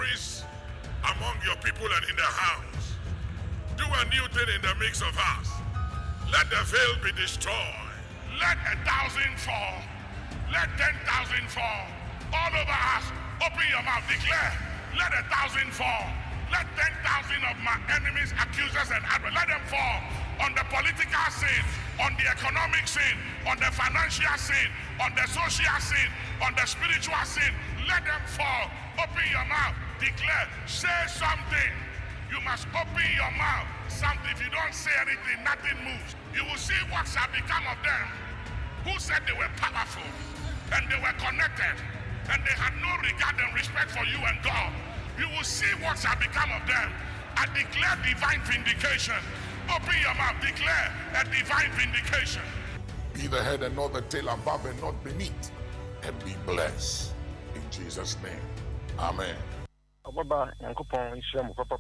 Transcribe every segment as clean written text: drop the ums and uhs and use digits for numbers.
increase among your people and in the house. Do a new thing in the midst of us. Let the veil be destroyed. Let 1,000 fall. Let 10,000 fall. All over us. Open your mouth. Declare. Let 1,000 fall. Let 10,000 of my enemies, accusers, and adversaries, let them fall on the political scene, on the economic scene, on the financial scene, on the social scene, on the spiritual scene. Let them fall. Open your mouth. Declare. Say something. You must open your mouth. Something. If you don't say anything, nothing moves. You will see what shall become of them who said they were powerful and they were connected and they had no regard and respect for you and God. You will see what shall become of them. I declare divine vindication. Open your mouth. Declare a divine vindication. Be the head and not the tail, above and not beneath, and be blessed. In Jesus' name. Amen. Obuoba Yankopon Israel papa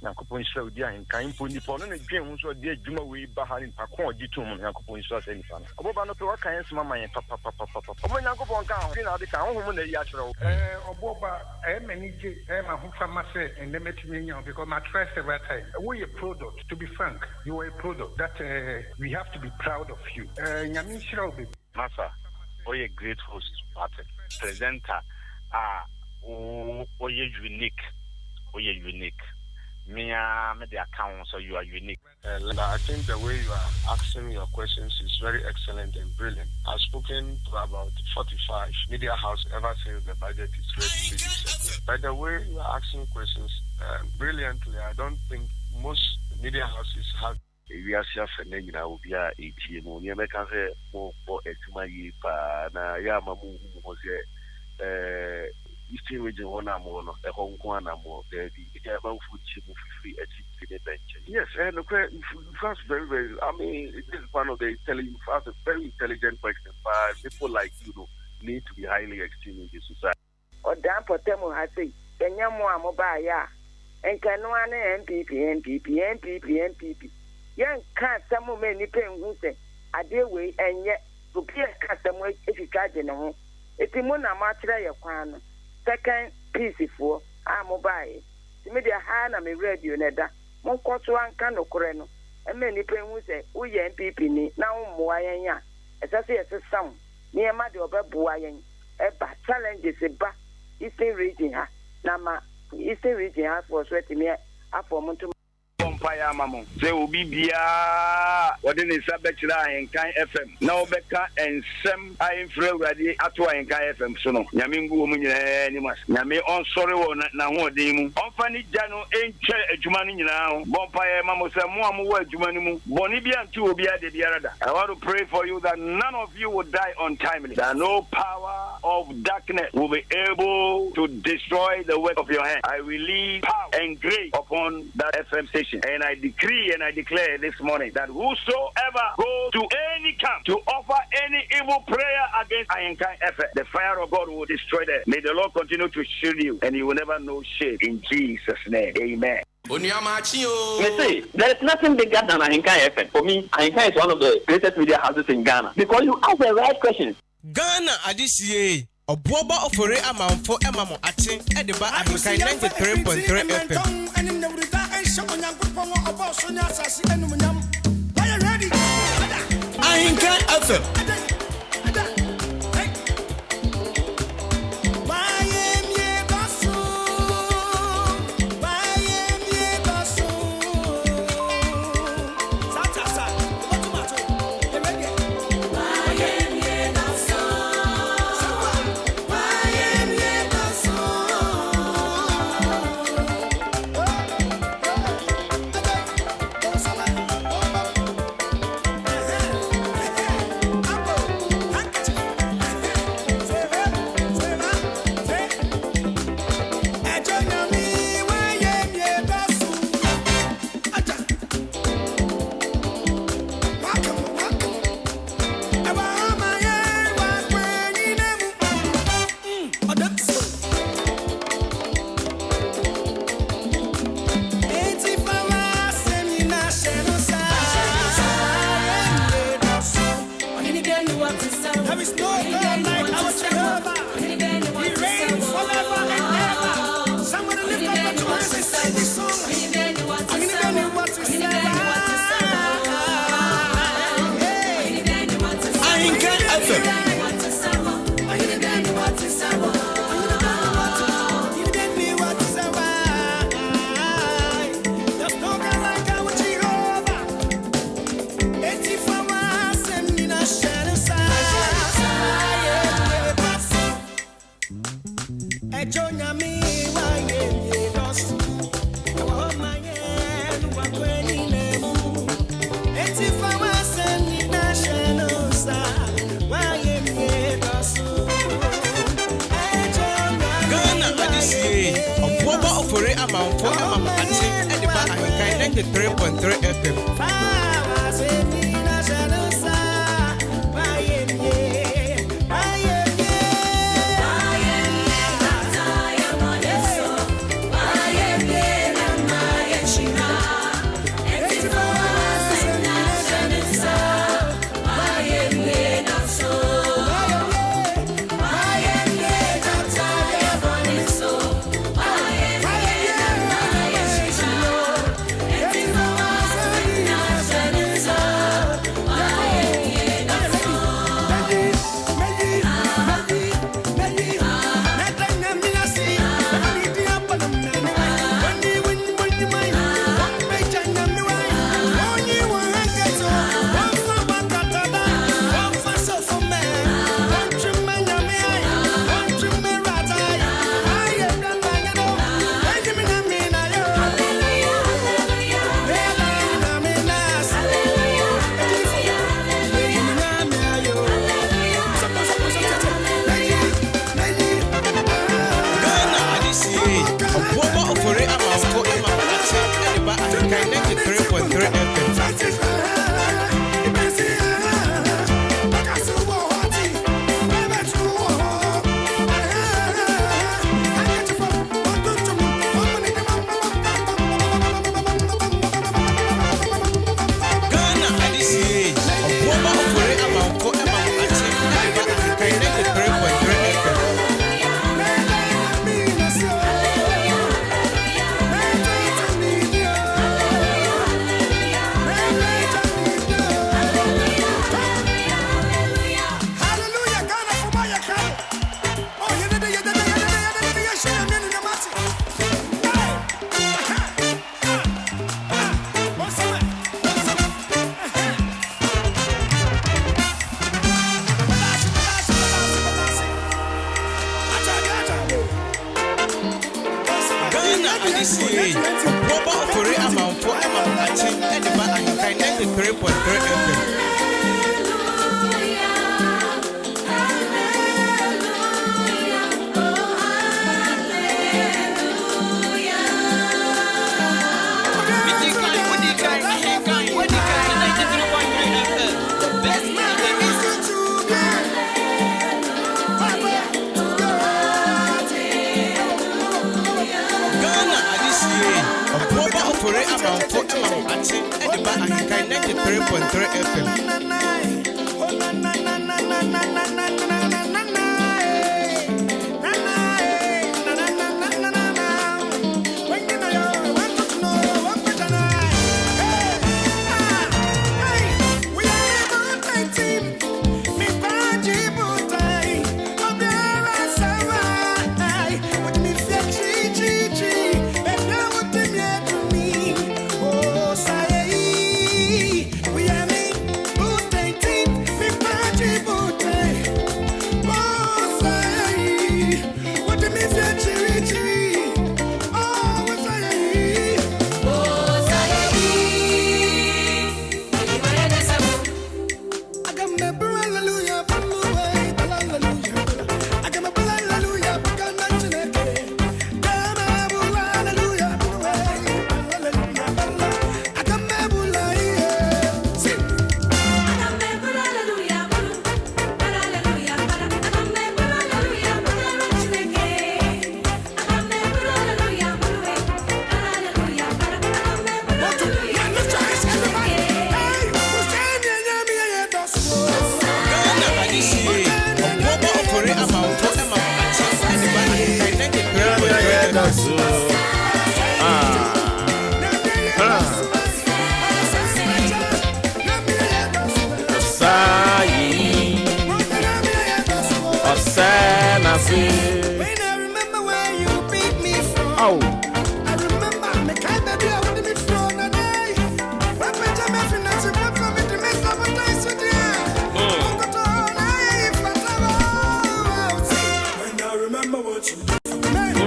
Yankopon Israel di AHENKAN po nipo no na dwen ho so di adwuma we ba ha ni pakon ogitum Yankopon Israel se nifa no Obuoba no pe wa kan sema man papa Omo Yankopon kan ho na de kan ho na yi a kire Obuoba manage ma ho fama se and let me know because my trust every time we a product, to be frank, you are a product that we have to be proud of you. Nyame Israel be Masa, we a great host, presenter, you're unique. Me the account, so you are unique. I think the way you are asking your questions is very excellent and brilliant. I've spoken to about 45 media houses ever since the budget is ready to be settled. By the way you are asking questions brilliantly, I don't think most media houses have. We are suffering now. We are 18. We are making more for a pa na ya mamu mo se Eastern region one more, a Hong Kong more, the German food chip free at the bench. Yes, and the first very, I mean, this is one of the first a very intelligent question, but people like you need to be highly esteemed in the society. Or damn for them who has said, Kenyamo mobile, ya, and Canoana MPP. Young can't some many pen who say, I deal with, and yet to be a custom way if you catch in a home. It's a moon a matcha your second piece for our mobile. The media hand and me radio neda. Mon koto an kano koreno. And many pen who say, oh, yeah, MPP ni now more ya. As I say, as a sound near my door, Buayan. A challenges a ba Eastern region ha. Nama Eastern region has for sweating me up for Montu. Empire Mamon. They will be bia what in the subject AHENKAN FM. Now Becca and Sam I am free ready at AHENKAN FM. So no, Yamingu Munimas. Yami on sorry na ho demu. On fani jano enche ejumani now. Bompire Mamo Samu ejumani Bonibia and two bia de biarada. I want to pray for you that none of you will die untimely. That no power of darkness will be able to destroy the work of your hand. I release power and grace upon that FM station. And I decree and I declare this morning that whosoever goes to any camp to offer any evil prayer against AHENKAN FM, the fire of God will destroy them. May the Lord continue to shield you and you will never know shame. In Jesus' name, amen. Say, there is nothing bigger than AHENKAN FM. For me, AHENKAN is one of the greatest media houses in Ghana because you ask the right questions. Ghana adisiye Obuoba Ofori Amanfo emamo atin ediba AHENKAN933FM. AHENKAN FM. Obuoba Ofori Amanfo Maakye and the AHENKAN933FM. Obuoba Ofori Amanfo Maakye and the AHENKAN933FM. Obuoba Ofori Amanfo Maakye and the AHENKAN933FM. Obuoba Ofori Amanfo Maakye and the AHENKAN933FM. Remember what you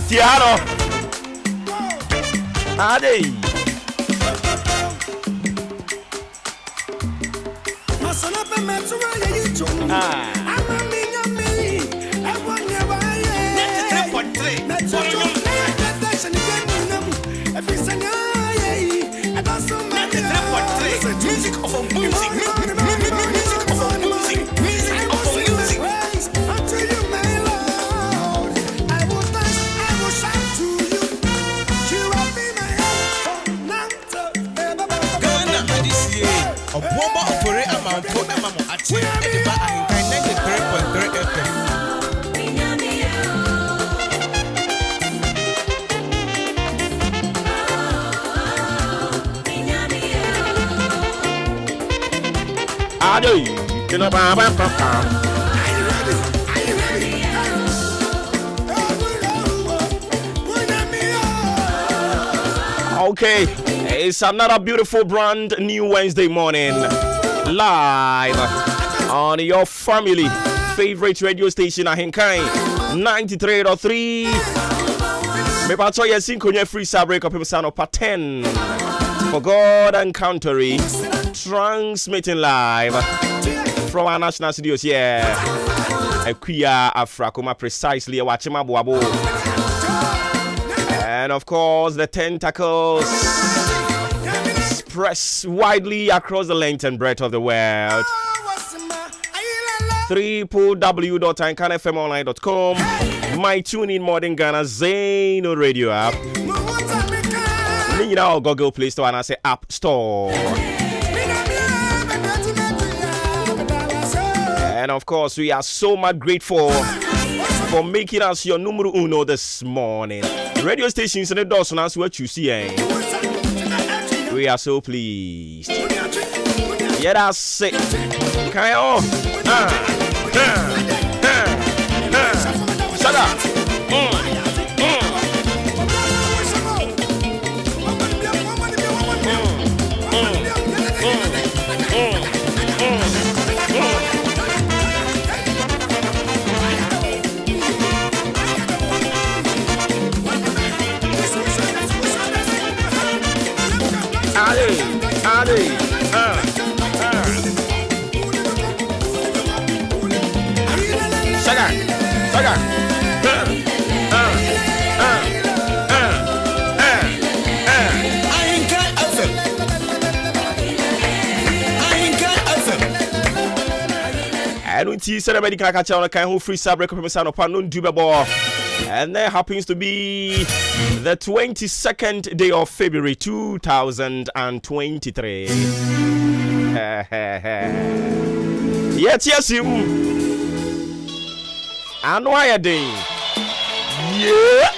Tiano. Ade. Obuoba Ofori Amanfo Maakye ediba AHENKAN933FM. Ade, kina baba papa. Okay, it's another beautiful brand new Wednesday morning, live on your family favorite radio station AHENKAN933FM. Me pacho yesin konye free sabre ko pemsano pa 10 for God and country, transmitting live from our national studios here. Ekuya Afrakoma precisely Wachima Boabo. And of course, the tentacles spread widely across the length and breadth of the world. www.AHENKANFMonline.com, my TuneIn Modern Ghana Zaino Radio app. Now Google Play Store and I say App Store. And of course, we are so much grateful for making us your numero uno this morning. Radio stations and the doors on us what you see. We are so pleased. Yeah, that's it. Can you? Shut up. Ali, Saga. And we see somebody can catch on a free sabre commission upon non dubable. And there happens to be the 22nd day of February 2023. Yes, you. And why a day? Yeah.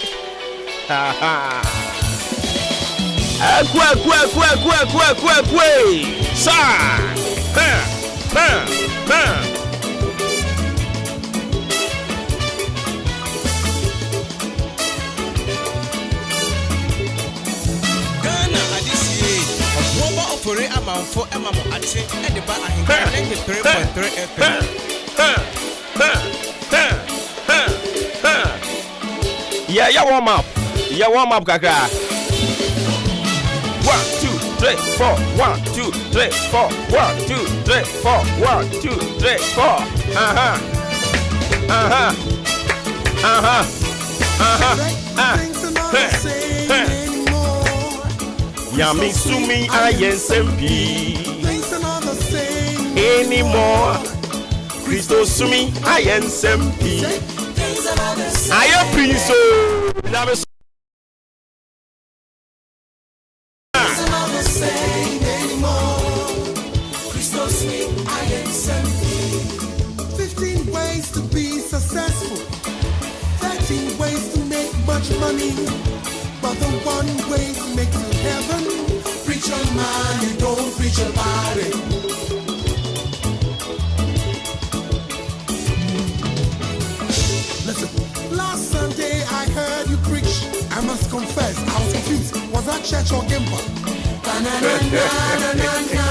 Obuoba Ofori Amanfo Maakye ediba AHENKAN933FM. Yeah, warm up. Yeah, warm up, kaka. 1, 2, 3, 4. 1, 2, 3, 4. 1, 2, 3, 4. 1, 2, 3, 4. Yami sumi ayensempi. Things are not the same. anymore. Christo sumi ayensempi. I am Prince. Never same anymore. Christo sumi ayensempi. 15 ways to be successful. 13 ways to make much money. But the one way to make to heaven, preach your money, don't preach your body. Listen, last Sunday I heard you preach. I must confess, I was confused. Was that church or Gimba? Ba-na-na-na-na-na-na.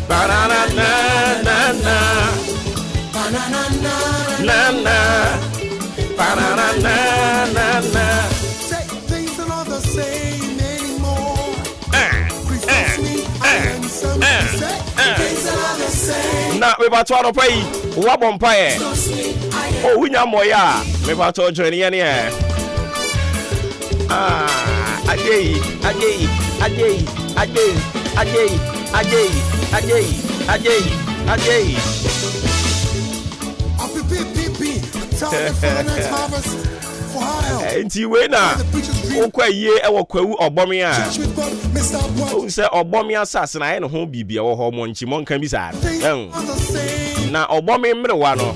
Ba-na-na-na-na-na. Ba-na-na-na-na-na. Ba-na-na-na-na-na. Say things are not the same anymore. Christmas me, I am something. Say things are not the same. Na me ba to pay wa bompae. Oh winya moya me ba to join ye ne. Ajay. Enti we na okwa ye e wo kwawu obomi a o se obomi asase na ye no ho bibia wo ho mo nchi mo nka bi sa na obomi mrewa no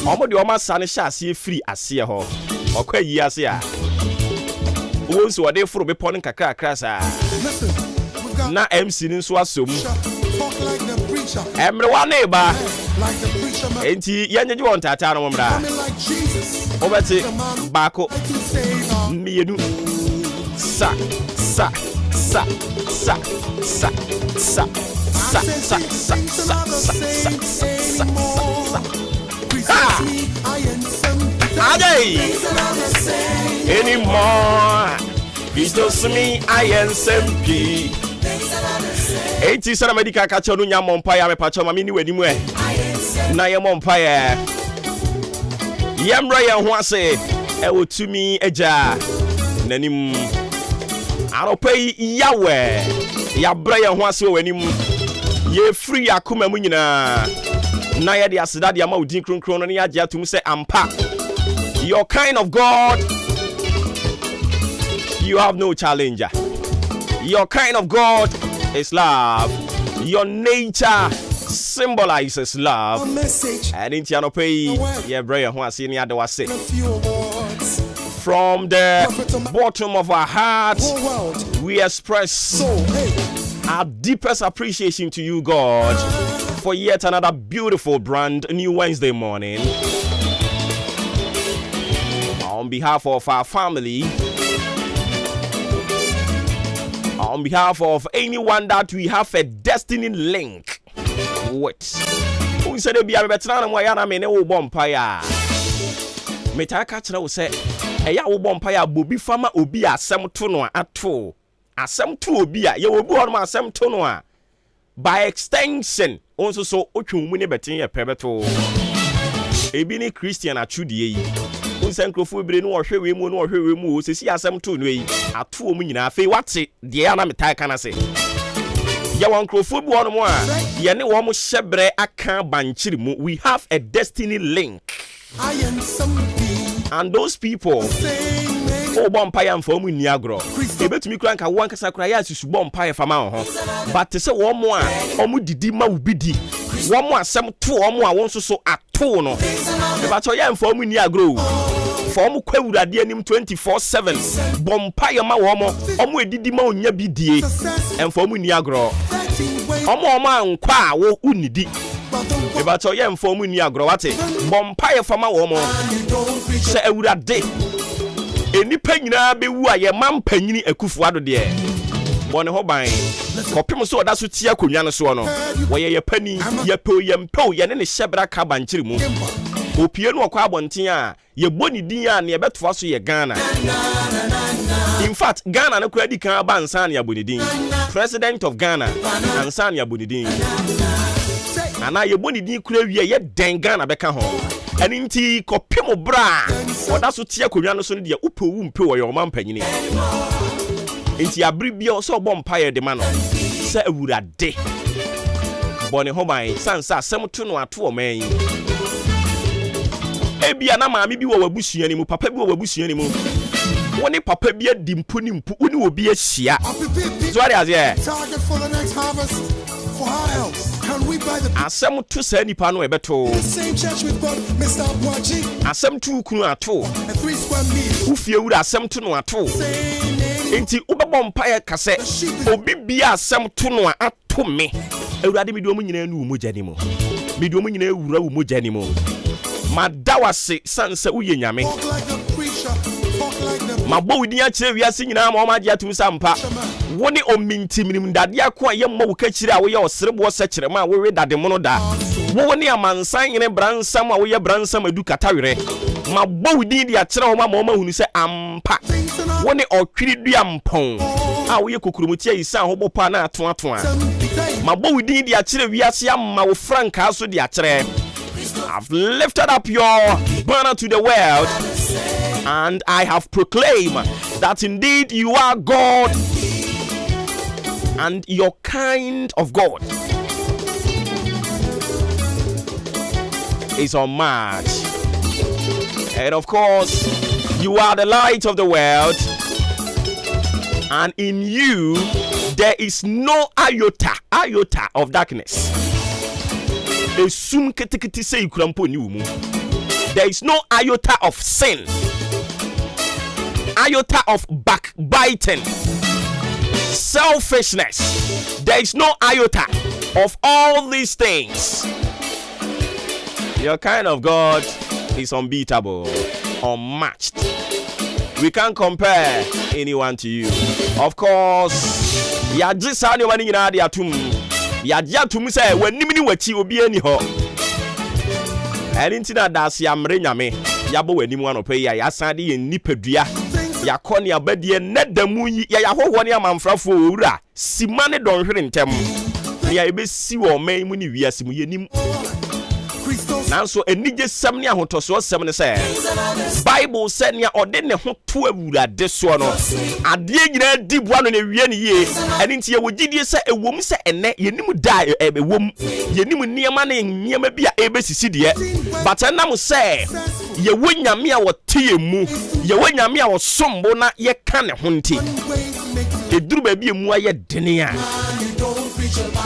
omo de o ma sane sha ase free ase ho okwa yi ase a wo nso wode furu be pon kakra krasa na MC ni nso asom emrewa na ba enti yenyeje won tata no mra obeti bako mienu sa anymore Christo sumi ayensempi enti sara medical kacho no nya mompaya me pacho ma mini wani mu na ye mompaya yemra ye ho ase e wotumi agya nanim aropai yawe ya bra ye ho ase wanim ye free akoma mu nyina na ye de aseda de ama odin kronkron no ne agya atum se ampa your kind of God you have no challenger. Your kind of God is love. Your nature symbolizes love. And in Tianope, yeah, brother, who has seen the other was say. From the bottom of our hearts, we express our deepest appreciation to you, God, for yet another beautiful brand new Wednesday morning. On behalf of our family, on behalf of anyone that we have a destiny link with, who said be a veteran and na me ne wo bompaya me ta ka kire wo se eya wo bompaya bobi fama obi asem to no ato asem to obi a ye obi on ma asem to no a by extension onso so otwun mu ne beten ye pebeto ebi ni Christian atwudie yi unsenkrofo bire no ohwe we mu sesi asem to no yi ato mu nyina afi wate de ya na metai kana se ya wankrofo bi wono mo a ye ne wo mo hyebre aka banchiri mu. We have a destiny link, and those people o bompaya mfa mu ni agro ebetumi kura nka won kasa kura ya susu bompaya fama ho but se wo mo a o mu didi ma ubidi wo mo asem to o mo a won so ato no e ba to ya mfa mu ni agro for mo kwawurade anim 24/7 bompaya ma wo mo o mo edidi ma onya bidie emfa mu ni agro o mo ankwa a wo unidi e ba to ya mfa mu ni agro wate bompaya fama wo mo se awurade enipa nyina bewu a ye mampanyini akufu ado de bone ho ban kopem so oda so tia konwa no so no wo ye pani ye pe ye mpe ye ne hyebra ka banchiri mu opie no okwa abonten a ye boni din a ne ye betofo so ye Ghana. In fact Ghana no kura di kan ba nsan ya boni din president of Ghana ansan ya boni din ana ye boni din kura wie ye den Ghana beka ho aninti kopem bra oda so tia konwa no so ne de upewu mpe wo ye omampanyini nti abribio so bompaye de ma no se awurade bɔne ho ban sansa asɛm to no ato o man ebia na maame bi wɔ wabusua ni mu papa bi wɔ wabusua ni mu woni papa bi adi mpu ni mpu woni obi ahia so what is here target for the next harvest for how else can we buy the asɛm to saa nipa no ebeto same church with God Mr. Obuoba asɛm to kunu ato a 3 square meter ufie wura asɛm to no ato enti wobɛbɔ mpae kase obi bia asɛm to no ato me awurade mi do mu nyina nu mu gyani mu mi do mu nyina wura wo mu gyani mu madawase sansa uye nyame mabɔ wudi akyerɛ wiase nyinaa ma ɔma agye atum sampa wone omintimnim dade ako a yɛmmɔ wo kakyire a woyɛ ɔsereboɔ sɛkyerɛ ma a wowe dade mono da wo ne amansan yene bransam a woyɛ bransam adu katawerɛ mabɔ wudi de akyerɛ wo ma ɔma hunu sɛ ampa wone ɔtwiri dua mpɔn a woyɛ kokurumuti ayi sa hobɔ pa na ato ato a mabɔ wudi de akyerɛ wiase amma wo frankaa so de akyerɛ I've lifted up your banner to the world and I have proclaimed that indeed you are God and your kind of God is unmatched. And of course, you are the light of the world, and in you there is no iota of darkness. There is no iota of sin, iota of backbiting, selfishness. There is no iota of all these things. Your kind of God is unbeatable, unmatched. We can't compare anyone to you. Of course, ya just had your money in Adiatum. Yadia to me say when nimini wachi obi ani ho enti na das ya mre nyame yabo wani mu anope ya yasade ye nipadua yakɔ ne abadie nadamu yi ya hoho ne amanfrafo owura sima ne donhwere ntem ne ya ebesi wo man mu ne wiase mu yenim nanso enije sem ne ahotoso sem ne sɛ Bible sɛ ne ɔde ne ho to awurade so no ade nyina di boa no ne wie ne yie ɛne nti ye wogidie sɛ ewom sɛ ene yenim da ewom yenim niema ne niema bi a ebesisi de but nam sɛ ye wonyame a wote ye mu ye wonyame a wosombo na ye ka ne ho nti eduru ba bi emu aye dene a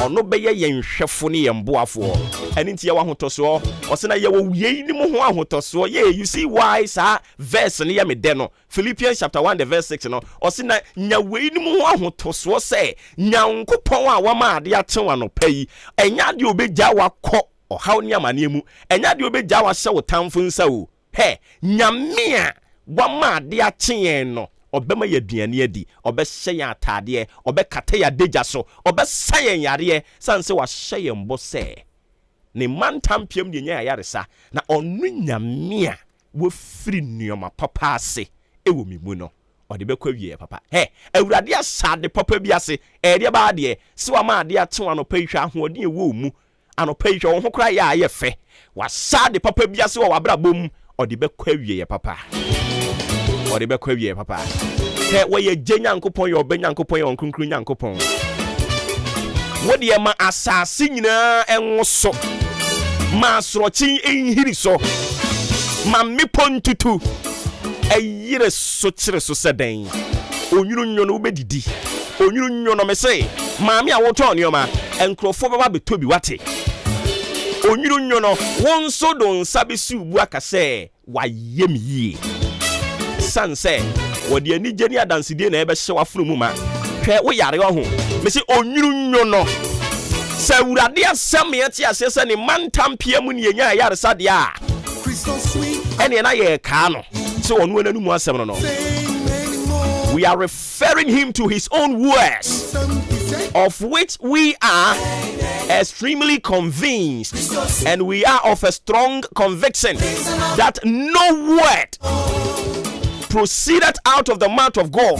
ono beye yenhwefo ne yemboafo eni ntia wa hotoso osena ye wo yei ni mo ho ahotoso ye you see why sa verse ne ye me de no Philippians chapter 1 the verse 6 no osena nya wei ni mo ho ahotoso se nyankopon a wa ma ade achewa no pai enya de obegya wakɔ ɔhaw ne amane mu enya de obegya wa hye wo tamfo nsa o he nyame a wa ma ade achen no obema ya duane adi obehye ya atade obekata ya deja so obesa yen yare sanse wa hye yen bo se ne mantampiam de nya yaresa na onu nyame a wo firi nuoma papa ase ewo mimu no ode bekwa wie papa he awurade asade papa bi ase ede ba de se wa ma ade atewa no pahwa ahoɔden ewo mu ano pahwa wo ho kra ya aye fe wa sade papa bi ase wa wabrabom ode bekwa wie papa ode bekwa wie papa he wo ye gyenyankopon ye obenyankopon ye onkunkuru nyankopon wo de ma asase nyina enwoso ma sorochi enhiri so ma mipontutu eyire so kire so seden onwuru nyono obedidi onwuru nyono me say maami a woto nioma enkrofo baba betobi wate onwuru nyono wonso don sabesi ubu akase wayem yie sanse wodi ani geni adanside na ebe hye wafunu mu ma hwe wo yare ho me say onwuru nyono sa urade asem yete asese ne mantampia mu ne yenya yare sade a ene na ye ka no so onu ananu mu asem no we are referring him to his own words of which we are extremely convinced and we are of a strong conviction that no word proceeded out of the mouth of God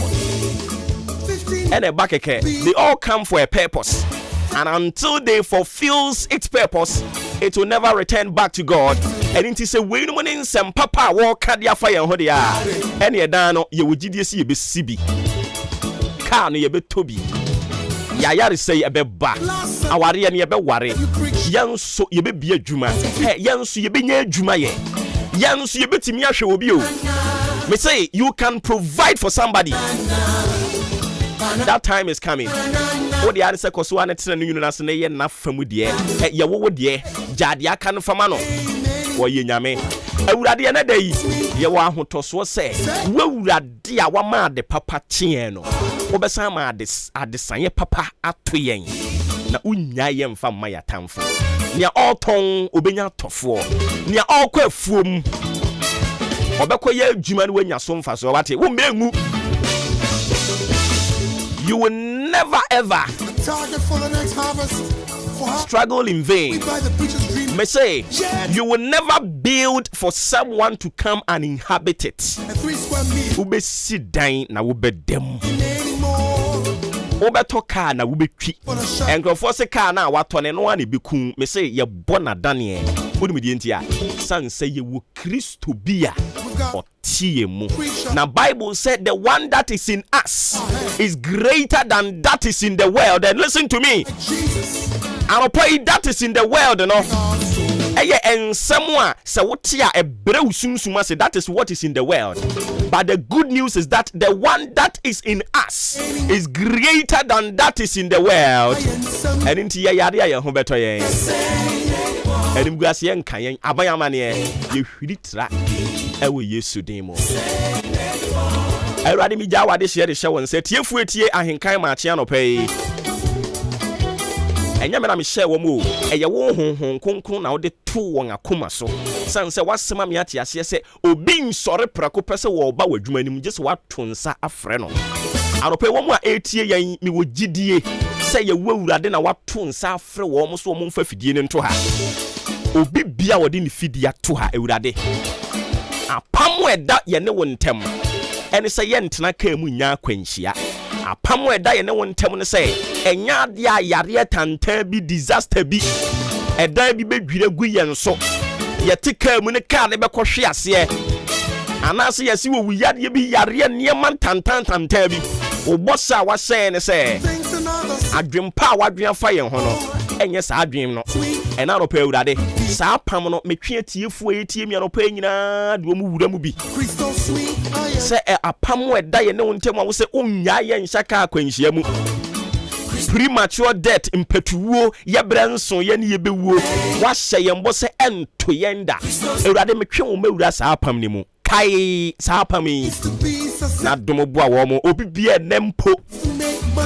and a bakeke they all come for a purpose and until they fulfills its purpose it will never return back to God and it is a way no money some papa walk dia fire ho dia and ye dan no ye wogidie si ye be sibi car no ye be tobi yayare say ebeba aware ne ebeware yanso yebebia adwuma yanso yebenya adwuma ye yanso yebetimi ahwe obi o me say you can provide for somebody. That time is coming. What the answer koso an tena no nyuna se ne ye na famu de ye wo de jade aka no fama no wo ye nyame awurade na da yi ye wo ahotoso se wo awurade a wa ma de papa chien no wo besa ma adesan ye papa ato yen na unya ye mfa ma ya tamfo nia oton obenya tofo nia okwa afuom obekọ ye adwuma no wanya so mfa so wate wo mengu. You will never ever struggle in vain. May say you will never build for someone to come and inhabit it. Ube sit down na ube dem. Ube toka na ube twi. Enkrofo se ka na watone no ane beku. Me say ye bona Daniel. Udi midienti ya. San say ye wo Kristo bia. Now Bible said the one that is in us is greater than that is in the world. And listen to me. I'll pray that is in the world, you know. And someone say that is what is in the world. But the good news is that the one that is in us is greater than that is in the world. And into Edim guase yen kan yen abayamane ye hwiri tra ewe Yesu din mo. Awurade mi gya wade hye de hye won se tiefu etie ahenkan Maakye no pay. Enya me na me hye wo mo eye wo honhon konkon na wo de to won akoma so. San se wasema me ate ase se obi nsore prako pese wo ba wadwuma nim gye se wato nsa afre no. Anope wo mo a etie yen mi wo gidie se ye wo awurade na wato nsa afre wo mo so wo mfa fidie ne nto ha. Obi bia wodi ni fidia to ha ewurade apam eda ye ne wontem ene se ye ntena ka mu nya akwanhia apam eda ye ne wontem ne se enya ade a yare tantan bi disaster bi eda bi bedwire gu ye nso ye tika mu ne ka ne bekohwe ase anase ye si wo wiyade bi yare niam tantan bi obosa wa se ne se adwempa wadwen fa ye ho no enye sa adwen no ena no pa ewurade sa pam no metwe tiefu etie mi no pa nyina de mu wura mu bi se apam eda ye ne wontem a wo se onnya ye nhyaka akwanhia mu premature death impetuwo ye brenso ye ne ye bewuo wa hye ye mbo se ento yenda ewurade metwe wo mawura sa apam ni mu kai sa apam na domo bua wo mo obi bia nempo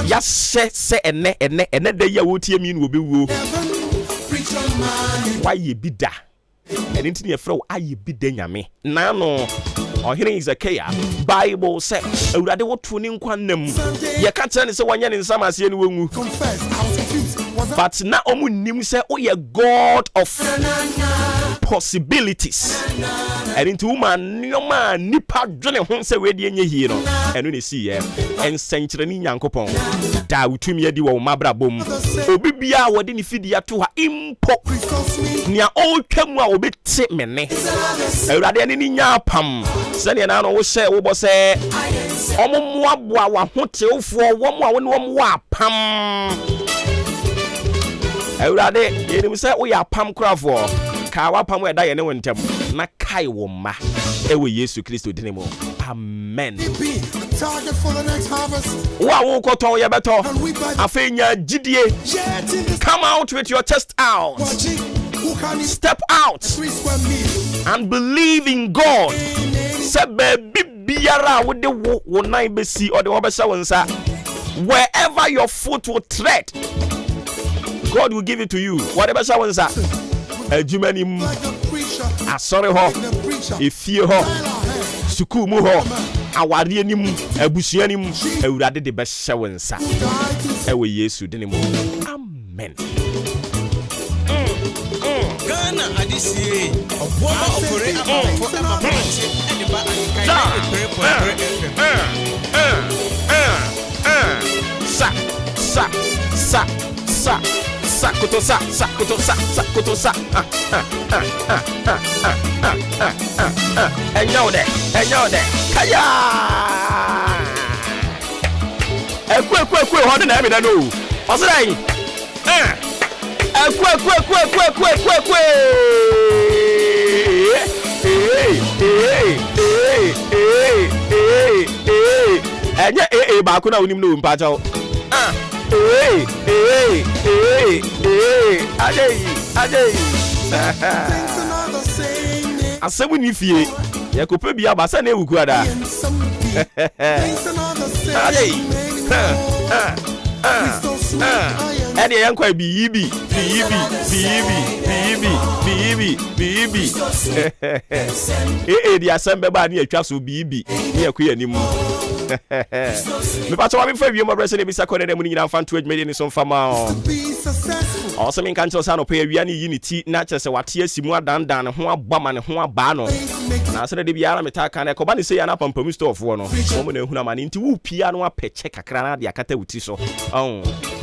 ya se ene de ya wotie mi no obewuo why ye bida and into your fro aye bida nyame na no ohene Ezekiel Bible say awurade woto ni nkwanam ye ka tane se wanya ne nsam ase ne wongu but na omunnim se o ye God of possibilities and into woman nyoma nipa dwene ho se we de enye hie no eno ne si ye ensenkyere ni nyankopon da utumi adi wo mabrabom obi bia wode ni fidia to ha impo nia o twam a obeti mene awurade ne ni nya pam se ne na no wo hye wo bo se ommoaboa wa hotewfo wo mo a wo ne wo wa pam awurade yenim se wo ya pam krafo ka wa pam eda ye ne wontem na kai wo ma ewe Yesu Kristo dinemo amen. Wa wo koton ye beto afenya gidie come out with your chest out, step out and believe in God. Se baby biara wo de wo nan besi or de wo besa wonsa wherever your foot will tread God will give it to you. Whatever besa wonsa ajumanim asore ho efie ho suku mu ho aware anim abusua anim awurade de behye wonsa ewe Yesu dinemo amen. Ghana adisi Obuoba Ofori Amanfo Maakye and ba AHENKAN933FM. Sakoto enyode kaya ekwe ho de na emi na no Osrai. Kwe. Enye ba ko na unim no mpacha o. Adey. Asemu ni fie. Ye ko pe bia ba sa na ewuku ada. Adey. Ede yan kwa biibi. Di asembe ba ni atwa so biibi. Ni akwa animu. Me pato wa me fa wiemo brese ne bisa kone dem ni nyina fanto adwumede ni so mfama o. Also me kan tell no pay awia ni unity na chese wate asimu adandan ne ho abama ne ho aba no. Na asere de biara metaka na ekoba ne se ya na pampamu store fo no. Mo na ehuna mane nti wo pia no apeche kakra na de akata wuti so.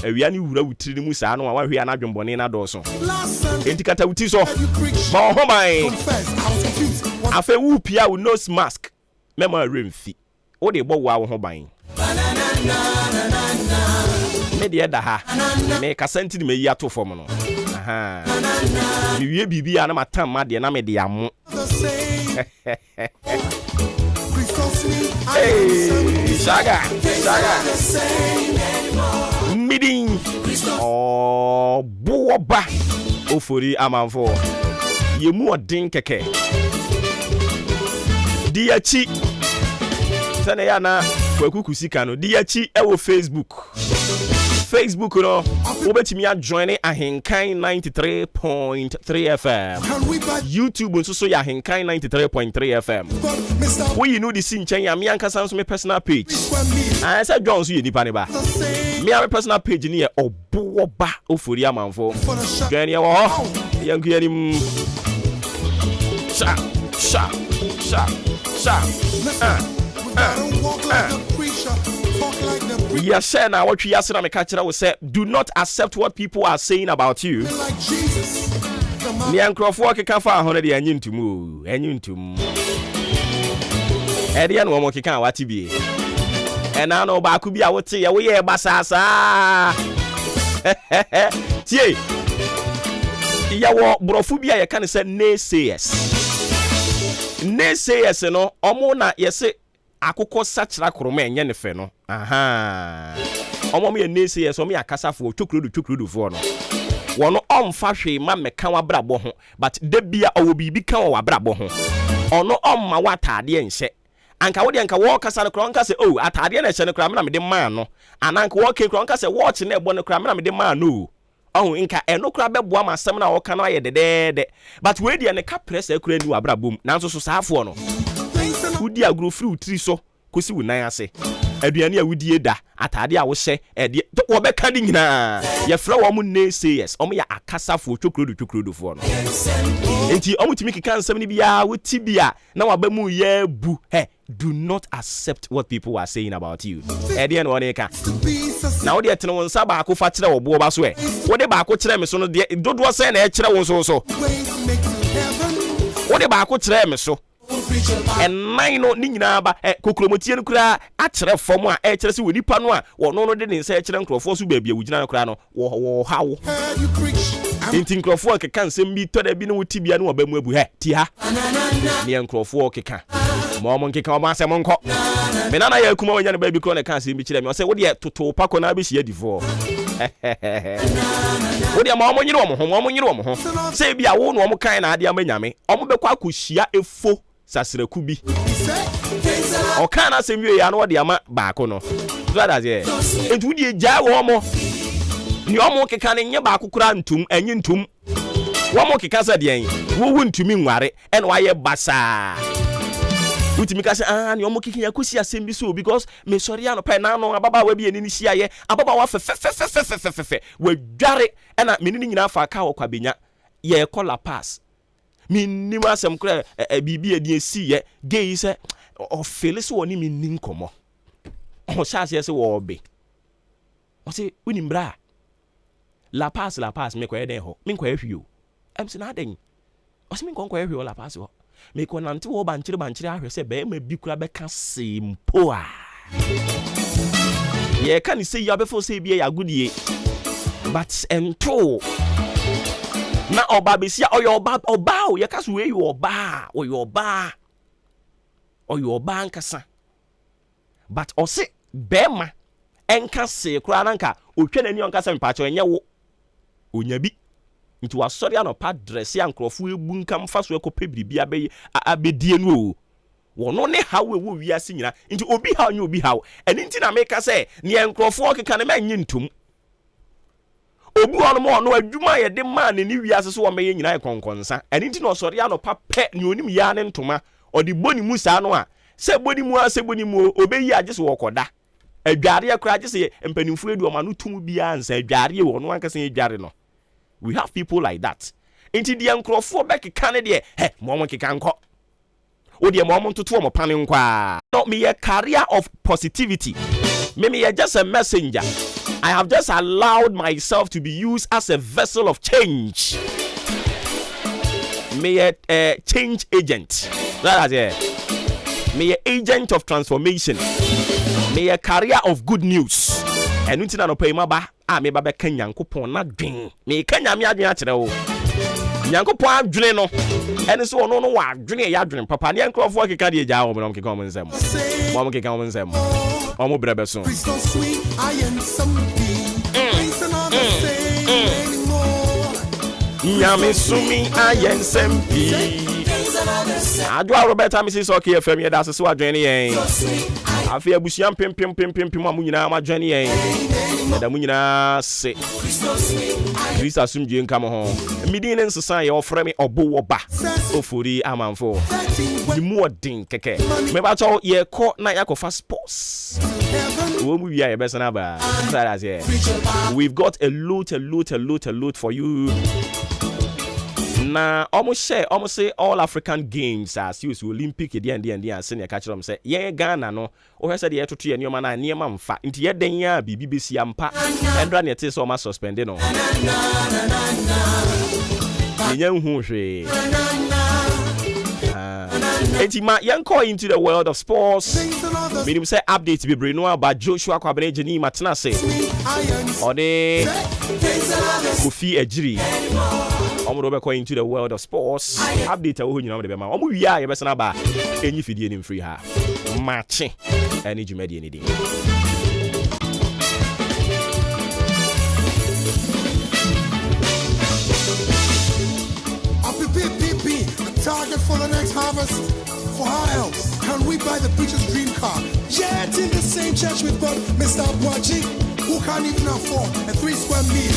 Awia ni wura wutiri mu sa no wa hwe ya na dwonbone na do so. Enti kata wuti so. Ma ho mai. Afa wo pia wo nose mask. Mema remfi. O de bo wa wo ho ban. Me de da ha. Me kasenti de me yi ato fom no. Aha. Me wie bibia na matam ma de na me de amo. Hey, Saga. Meeting. Obuoba Ofori Amanfo. Yemu odin keke. Diachi. Sane ya na kwakuku sika no. Diachi ewo Facebook no. Obetimi a join AHENKAN933FM YouTube nso so ya AHENKAN933.3 FM. We know the sin chen ya me ankasa nso me personal page. I say John so ye nipa ne ba. Me a personal page ni ye Obuoba Ofori Amanfo. Join ya wo ho. Yanku yanim. Sha. Yes, sir. Now, what we are saying, we say, do not accept what people are saying about you. Me and Crawford can find 100 and to move. Edian one more can what to be. And I know about could be our tea. We are basasa. Tie. Yawo brofubia ya can say naysayers. Naysayers no omo na yese akukọ sachira kroma enye ne fe no. Aha. Omo me naysayers omo yakasafo twokrodo fo no. Wono omfa hwe ma meka wabrabo ho, but de bia owo bibi kan wa wabrabo ho. Ono omma watade enhye. Anka wo de anka wo kasa no kro nka se oh atade na hye no kra me na me de man no. Ananka wo ke kro nka se watch na ebo no kra me na me de man no. Oh, inka eno kra beboa masem na wo ka na ye dedede. But we dia ne ka press akura ni wabrabom. Nanso so saafo no. Wudi agro free utri so kosi wunan ase. Aduane a wudie da, atade a wo hye, ede wo be ka di nyina. Ye fra wo mu naysayers, omo ya akasafo twokrodo fo no. Enti omo timi kika nsem ni bia wuti bia na waba mu ye bu. He, do not accept what people are saying about you. Ede no one ka. Na wo de tene won sa ba ko fa kire wo bo ba so e. Wo de ba ko kire me so no de dodo se na e kire won so. Wo de ba ko kire me so. And nine no ni nyina ba kokromotie no kura a kire fom a e kire se woni pa no a wo no de ne nsa kire nkrofo so baabia wugina no kura no wo hawo. Inti nkrofo keka nsem bi to da bi no wuti bia no ba mu abu he ti ha. Ne nkrofo keka. Mo nkeka o ma se mo nko. Me nana ya kuma wanya ne ba bi kro ne kan se bi kire me o se wo de toto pa ko na bi hie difo. Wo de ma mo nyire wo mo ho. Se bia wo no mo kan na ade amanyame. O mo be kwa akohia efo sasiraku bi. O kan na se mi ya no de ama ba ko no. So that is it would ye ja wo mo. Ni o mo keka ne nye ba kokura ntum enyi ntum. Wo mo keka sa de en. Wo wu ntumi nware en wa ye basa. Utimi ka se ni o mo keka yakosi asem bi so because me sori ano pe na no ababa wa bi eni hia ye ababa wa fe we dware na me ni nyina fa ka wo kwa benya ye kola pass. Minima asem kra bibi edi esi ye gay se o feel so oni mi nin komo o sha se wo be o se uni mbra la pass me ko eden ho me ko ehwi o em se na den o se me ko ehwi o la pass ho me ko nante wo banchire ahwe se be ma bi kura be ka simpo a ye kan se ya be fo se bi ya gudie but ento na oba besia oba o yekaso we oba oba nkasa but ose bema enka se kura nanka otwe nani onkasa mpacho enye wo onyabi nti wasori anopa dress ya nkrofo ebu nka mfaso ekope bibia abedie no o wono ne hawe wo wiase nyina nti obi haw nye obi haw eni nti na meka se ne nkrofo okeka ne manye ntum obi ono mo no adwuma ye de man ne wiase so wo meye nyina ekonkonsa eni nti na osori anopa pe ne onim ya ne ntoma odi boni mu saa no a se boni mu obeyi agese wo koda adware akra agese empanimfu edu o ma no tum bia ansa adware wo no ankasa adware no. We have people like that. Inti the nkrofo back Canada, hey, mom kikanko. O the mom to mo panin kwa. Not me a career of positivity. Me just a messenger. I have just allowed myself to be used as a vessel of change. Me a change agent. That is me a agent of transformation. Me a career of good news. And until I no pay my ba. Me baba kan Yankopon na dwen me kan nyame adwen a kire wo Yankopon adwen no ene so no wa adwen ya adwen papa ne nkrofo akeka de agya wo mo keka wo nsem mo keka wo nsem o mo brebe so nyame sumi ayen sempi adwa Roberta Mrs. Okay FM ye da so adwen yen afi abusiam pem amu nyina ma adwen yen da mu nyina se Christ asumdie nka mo ho midin nsesa ye ofre me Obuoba Ofori Amanfo ni mu odin keke me ba cho ye ko na yakofa sports wo mu wia ye besana ba we've got a lot for you. Na almost say all African games as used Olympic and senior catch them say yeah Ghana no o say dey to ye nioma na niema mfa nti ye den ya bibi besi ampa endra ne te so ma suspend no nya hu hwe Etima yanko into the world of sports. Meaning say update be bring no about Joshua Kwabene Jeni Matna say ode Kofi Ejiri omo be going into the world of sports. Update a wo nyina be ma omo wi a ye be sana ba enyi fidie nim free ha Maakye any jumedi any day. Target for the next harvest. For how else can we buy the preacher's dream car? Yet in the same church with both Mr. Abuaji, who can't even afford a 3 square meal.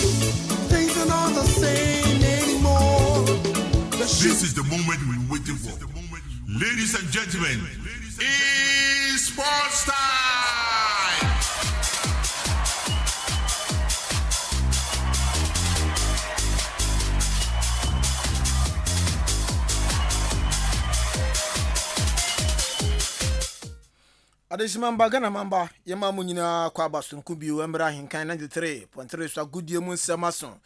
Things are not the same anymore. This is the moment we waited for. Ladies and gentlemen, it's sports time! Adeshimamba Ghana mamba yema munyina kwa basunku bi embra hinkan 93.3 so agudie mu nsemaso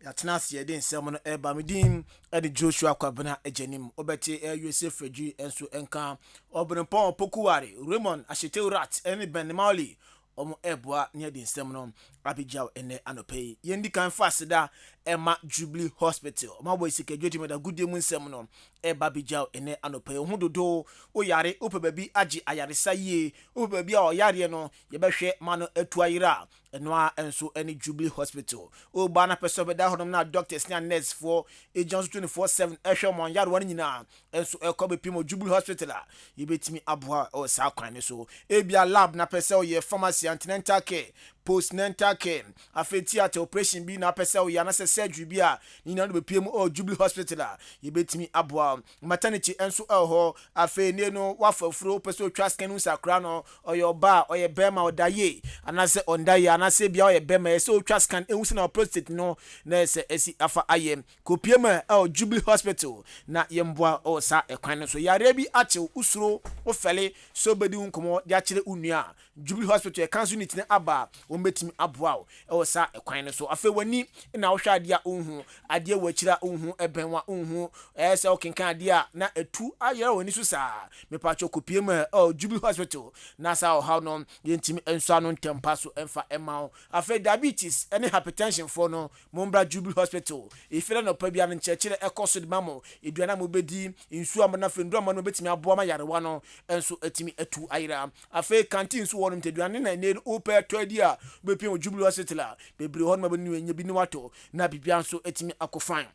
yatena se de nsem no eba medin ede Joshua Kwabena ejenim obeti USA Freju enso enka obrenpon pokuware Raymond Asheteurat eni Benmali omo eboa ne de nsem no abijaw ene anopei yendi kan fasida Emma Jubilee Hospital mabo isike dweti meda gudie mu nsem no eba bijaw ene anopei hudodo o yare ope babi agi ayaresa yie ope babi a o yare no ye behwe mano atuayira eno enso ene Jubilee Hospital o ba na peso beda hodom na doctors na nurse for agents 24/7 ehwe mon yare wan nyina enso ekobe pimo Jubilee Hospital a ye betimi aboa o sa kwan ne so ebia lab na peso ye pharmacy antenatal care postnatal care afeti at operation bi na pese o yana se surgery bi a ni na no be piem o Jubilee Hospital a ye betimi aboa maternity enso ho afe ne no wafafuro pese o twa scan sakra no oyo ba oye bema odaye anase ondaye anase bia oye bema ese o twa scan enwusi na prostate no na ese esi afa ayem ko piem o Jubilee Hospital na yemboa o sa ekwan so yare bi ache usuro o fele so bedi nkomo dia kire unua Jubilee Hospital e cancer unit ne aba o ombetimi aboa e sa ekwan no so afa wani na wo hwa ade a unhu ade wachira unhu ebenwa unhu se okenkan ade a na etu ayera wani so saa me pa chokopie ma Jubilee Hospital na sa how no yentimi enso anu ntempa so emfa ema afa diabetes any hypertension for no mombra Jubilee Hospital ifere no pa bia no nchechire ekoso de mamo eduana mo bedi nsu amana fendu amana betimi aboa ma yarewa no enso etimi etu ayera afa canteen so wonum teduane na ne ope twadi a bepia Jubilee Hospital bebre hon ma benu enya bi ni wato na bibia nso etimi akofan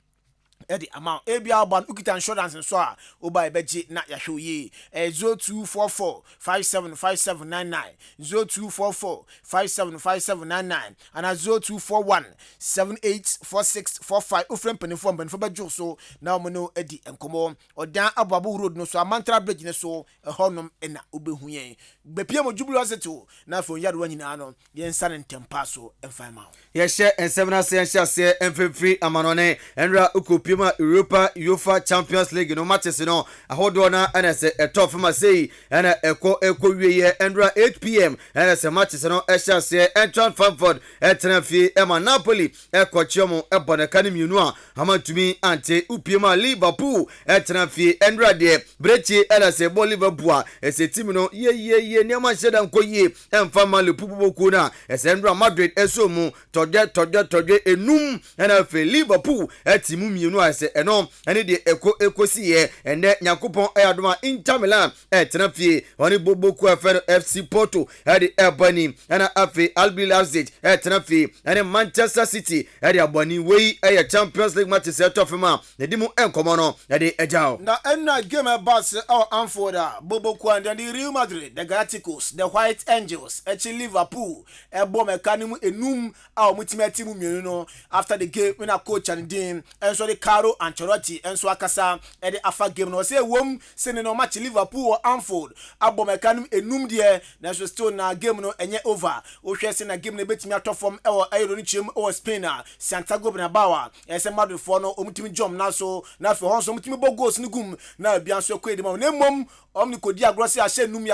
Eddie amount ABR ban ukita insurance so a oba ebeji na yahwe yi 0244 575799 0244 575799 and 0241 784645 ufrem penifo mbenfo bejo so na omono Eddie enkomo odan ababo road no so amantra bridge ne so ehonum na obehu yen bepia mo Jubilee Hospital na fo yadwa nyina no yensa ne ntempa so emfama yeshe ensemna se emfefri amanone enra ukopima Europa UEFA Champions League no matches no ahodo na NS etof ma sei na eko wiye enra 8 pm NS matches no ehye Entran Frankfurt etrefi ema Napoli ekochiomo eboneka ne mienu a amantumi ante upima Liverpool etrefi enra de brechi NS bo Liverpool ese team no ye ne ma sheda nkoye emfa ma le pupuboku na ese enra Madrid esomu toje enum na fe Liverpool etimu mienu a ese eno ene de ekosi ye ene Yakupon ayadoma Inter Milan etrefi oni boboku FC Porto ede ebani na afi RB Leipzig etrefi ene Manchester City ede abani wei eye Champions League match set of ma edimu enkomo no ede ejao na enna game bus our Anfoda boboku and the Real Madrid the Galacticos the White Angels Liverpool ebo mekanimu enum a mutimeti mu mienu no after the game when a coach and team and so the Caro Ancelotti and so akasa e the afa game no say wom se no match Liverpool or Anfield abo mekanum enum de na so still na game no enye over o hwe se na game no betimi atofom e wo ayro ni chim o Spain Santiago Bernabeu e se Madrid for no omutimi jom na so na fe hon so omutimi bo goals ni gum na bia so kwedi ma na mom omni kodi agrosi ahye num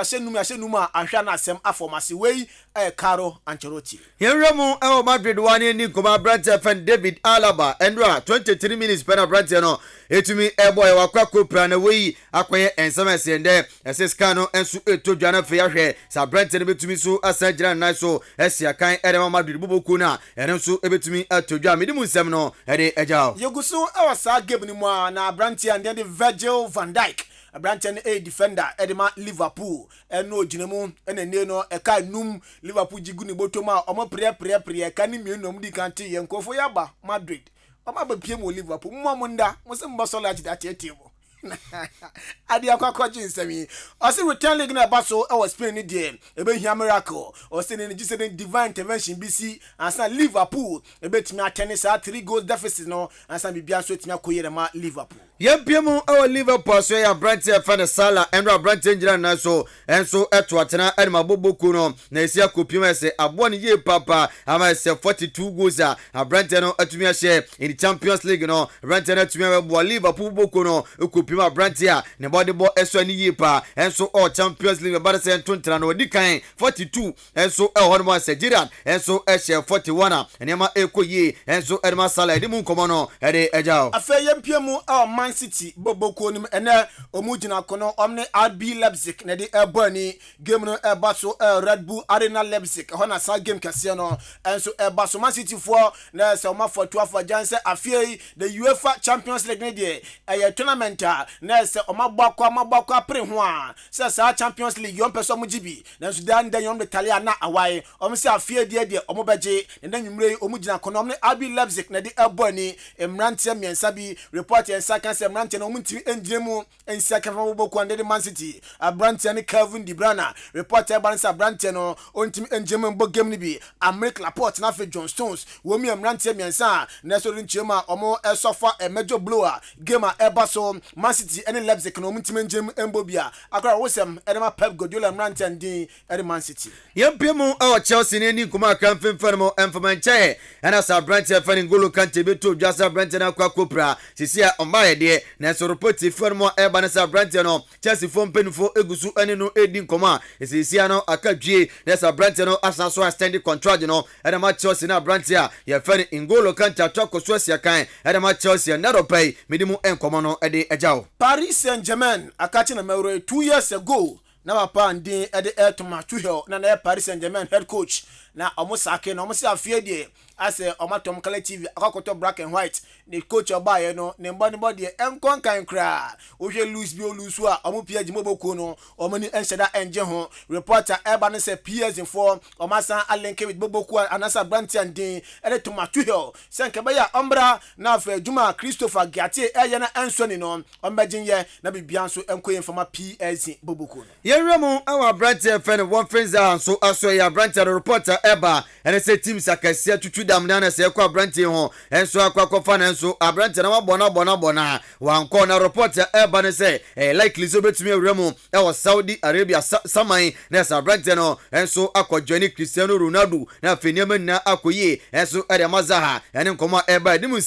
a ahwa na asem afomase wei Caro Ancelotti Yenremu e Madrid wani ni koma Brent fan David Alaba endra 23 minutes pena Brent no etumi eboy wakwa kopra na wei akoye ensamase nde eseska no ensu etodwana fe yahwe sa Brent ne betumi so asagira na so esia kan edema Madrid boboku na ene so ebetumi atodwa medimu nsem no ede ejao yegusu awasa game ni mu na Brent and the Virgil van Dijk Branchen a defender edema Liverpool eno ginemu ene no eka num Liverpool jiguni botoma omo pre ka ni mienu mdi kanti yenkofo yaba Madrid omo ba piem o Liverpool mmomunda musimba sola jida tetebo adi akwa jinsemi osi return league na baso e was Spain ni de ebe hia miracle osi ni gise divine intervention bc ansa Liverpool ebe timi atene sa 3 goals deficit no ansa bibia so timi akoyere ma Liverpool yempiemu e Liverpool so ya Brighton fan Salah enra Brighton jira na so enso eto atena enma boboku no na esi akopiem ese abo ni ye papa ama ese 42 goals a Brighton no atumi ahye in the Champions League no Brighton atumi abo Liverpool boku no ekopiem Brighton ne body bo eso ni ye pa enso all Champions League ba se ntontra no di kan 42 enso e hono ma se Gerrard enso ehye 41 enema ekoye enso enma Salah edi mu nkomo no ede ejao afa yempiemu Man City boboku nim ene omugina kono omne RB Leipzig na de ebani game no ebaso Red Bull Arena Leipzig hona sa game kase no enso ebaso Man City for na se oma for 12 janse afie the UEFA Champions League ne de tournament na se oma gbakwa pre ho a se sa Champions League yon person mugibi na so dan yon de Italia na awai om se afie de omo beje na nwumre omugina kono omne RB Leipzig na de ebani emrantia miensa bi report ensa kan Brante no munti enjemu ensiaka fa boboku ande Man City Brante ne Kevin De Bruyne reporter bansa Brante no ontim enjemu mbo game ni bi America Laporte na fe John Stones wo mi Brante miensa na so rinchema omo esofa major blower game ebaso Man City ene Leipzig no muntim enjemu embo bia akra wosem edema Pep Guardiola Brante ndi ede Man City yempiemu e Chelsea ne ni kuma kan fenfenmo enfamanche ena sa Brante fa Ngolo Kante beto jasa Brante na kwa kopra sisia ombaye de de na so report fo no eba na sa brand no Chelsea fo mpenufo egusu ene no edi nkoma esisia no akadwie na sa brand no asa so extended contract no ene ma Chelsea na brand ya ye fani Ngolo Kante atoko so asia kan ene ma Chelsea na do pay medimu enkomo no ede ejao Paris Saint-Germain akachi na mewre 2 years ago na papa ndin ede Etoma Tuchel na Paris Saint-Germain head coach na omosake na omosi afie die ase omatom kala TV akakoto black and white the coach obaye no ne mbani de enkon kan kra ohwe lose bi olusu a omopia gimoboku no omani ensheda enje ho reporter eba no se PS4 omasa alenke with boboku anasa branti andin ede Tomatuhel senke be ya ombra na afa Juma Christopher Giate eye na ensoni no ombagin ye na bibia nso enkoye fama PS boboku no yenremu awa branti fan one friends so aso ya branti reporter eba ene se team sakasia tutu dam na se kwa branti ho enso akwa fa na enso abranti na bona wanko na reporter eba ne se likely so betumi awremu e wo Saudi Arabia samai na sa branti no enso akwadwani Cristiano Ronaldo na feniam na akoye enso ede mazaha ene nkoma eba dimu